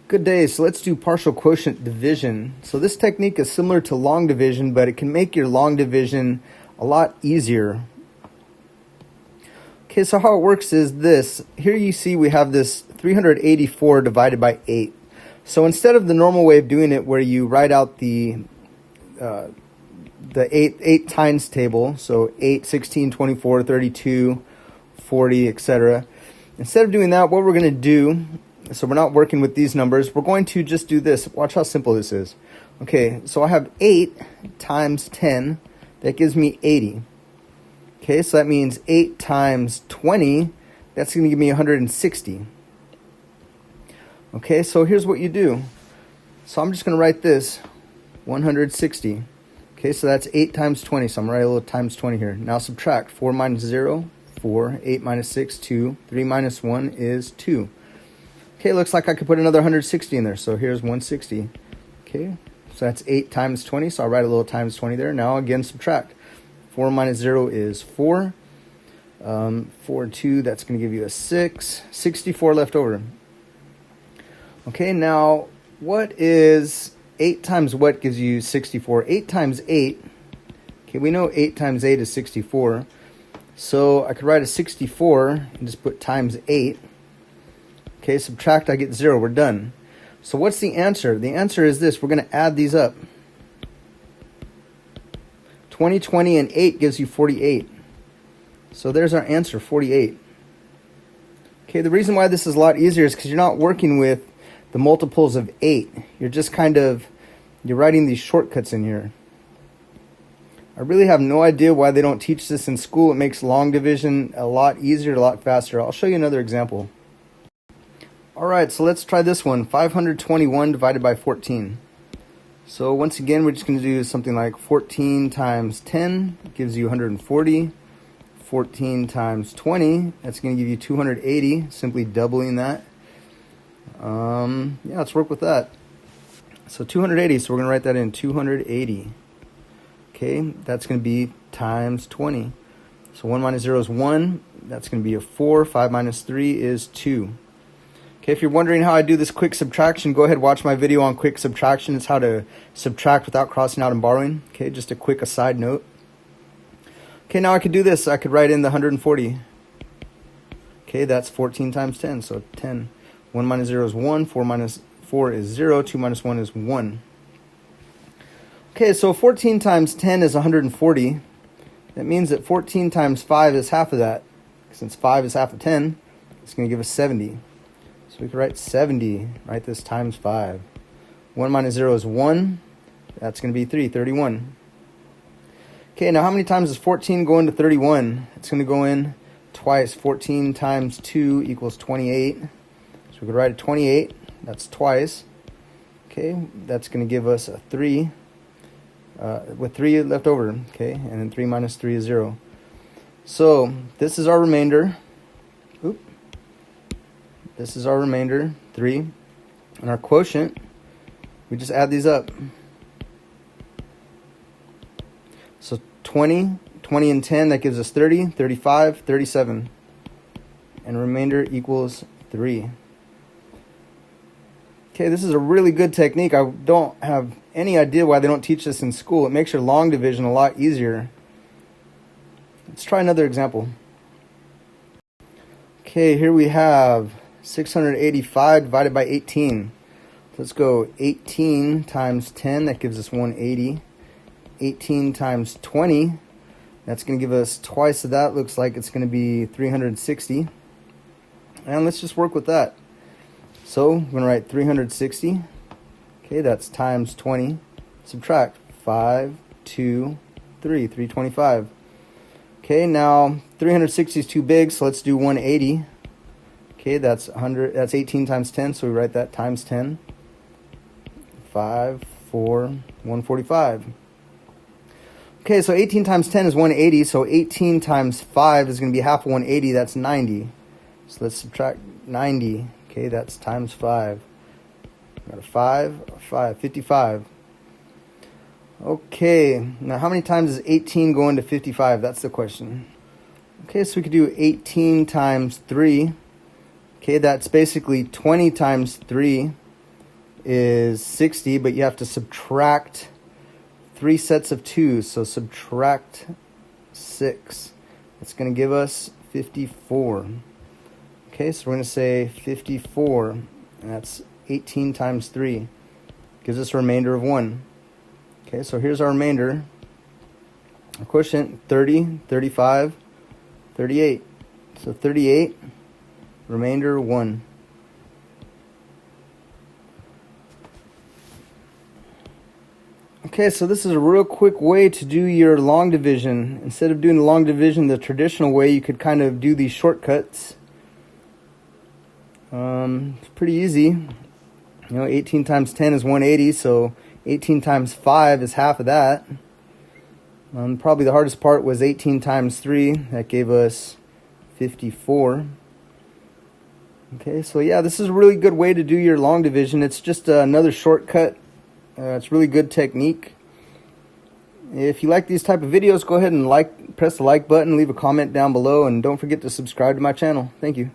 Good day. So let's do partial quotient division. So this technique is similar to long division, but it can make your long division a lot easier. Okay, so how it works is this. Here you see we have this 384 divided by 8. So instead of the normal way of doing it where you write out the 8 times table, so 8, 16, 24, 32, 40, etc. Instead of doing that, what we're going to do, so we're not working with these numbers, we're going to just do this. Watch how simple this is. Okay, so I have 8 times 10, that gives me 80. Okay, so that means 8 times 20, that's going to give me 160. Okay, so here's what you do. So I'm just going to write this, 160. Okay, so that's 8 times 20, so I'm going to write a little times 20 here. Now subtract 4 minus 0, 4, 8 minus 6, 2, 3 minus 1 is 2. Okay, looks like I could put another 160 in there, so here's 160. Okay, so that's 8 times 20, so I'll write a little times 20 there. Now again, subtract. 4 minus 0 is 4. 4, 2, that's going to give you a 6. 64 left over. Okay, now what is 8 times what gives you 64? 8 times 8. Okay, we know 8 times 8 is 64. So I could write a 64 and just put times 8. Okay, subtract, I get 0. We're done. So what's the answer? The answer is this. We're going to add these up. 20, 20, and 8 gives you 48. So there's our answer, 48. Okay, the reason why this is a lot easier is because you're not working with the multiples of 8. You're just you're writing these shortcuts in here. I really have no idea why they don't teach this in school. It makes long division a lot easier, a lot faster. I'll show you another example. Alright, so let's try this one. 521 divided by 14. So once again, we're just going to do something like 14 times 10 gives you 140. 14 times 20, that's going to give you 280, simply doubling that. Yeah, let's work with that. So 280, so we're going to write that in, 280. Okay, that's going to be times 20. So 1 minus 0 is 1. That's going to be a 4. 5 minus 3 is 2. Okay, if you're wondering how I do this quick subtraction, go ahead and watch my video on quick subtraction. It's how to subtract without crossing out and borrowing. Okay, just a quick aside note. Okay, now I could do this. I could write in the 140. Okay, that's 14 times 10, so 10. 1 minus 0 is 1. 4 minus 4 is 0. 2 minus 1 is 1. Okay, so 14 times 10 is 140. That means that 14 times 5 is half of that. Since 5 is half of 10, it's going to give us 70. So we could write 70. Write this times 5. 1 minus 0 is 1. That's going to be 3, 31. Okay, now how many times does 14 go into 31? It's going to go in twice. 14 times 2 equals 28. So we could write a 28. That's twice. Okay, that's going to give us a 3. With 3 left over. Okay, and then 3 minus 3 is 0. So this is our remainder. Oop. This is our remainder, 3. And our quotient, we just add these up. So 20, 20 and 10, that gives us 30, 35, 37. And remainder equals 3. Okay, this is a really good technique. I don't have any idea why they don't teach this in school. It makes your long division a lot easier. Let's try another example. Okay, here we have 685 divided by 18. Let's go 18 times 10, that gives us 180. 18 times 20, that's going to give us twice of that. Looks like it's going to be 360. And let's just work with that. So I'm going to write 360. Okay, that's times 20. Subtract 5, 2, 3, 325. Okay, now 360 is too big, so let's do 180. Okay, that's 100. That's 18 times 10, so we write that times 10. 5, 4, 145. Okay, so 18 times 10 is 180, so 18 times 5 is going to be half of 180, that's 90. So let's subtract 90. Okay, that's times 5. Got a 5, 55. Okay, now how many times does 18 go into 55? That's the question. Okay, so we could do 18 times 3. Okay, that's basically 20 times 3. is 60, but you have to subtract 3 sets of 2s, so subtract 6. It's going to give us 54. Okay, so we're going to say 54, and that's 18 times 3. Gives us a remainder of 1. Okay, so here's our remainder. Our quotient, 30, 35, 38. So 38, remainder 1. Okay, so this is a real quick way to do your long division. Instead of doing the long division the traditional way, you could kind of do these shortcuts. It's pretty easy. 18 times 10 is 180, so 18 times 5 is half of that. Probably the hardest part was 18 times 3. That gave us 54. Okay, so yeah, this is a really good way to do your long division. It's just another shortcut. It's really good technique. If you like these type of videos, go ahead and press the like button, leave a comment down below, and don't forget to subscribe to my channel. Thank you.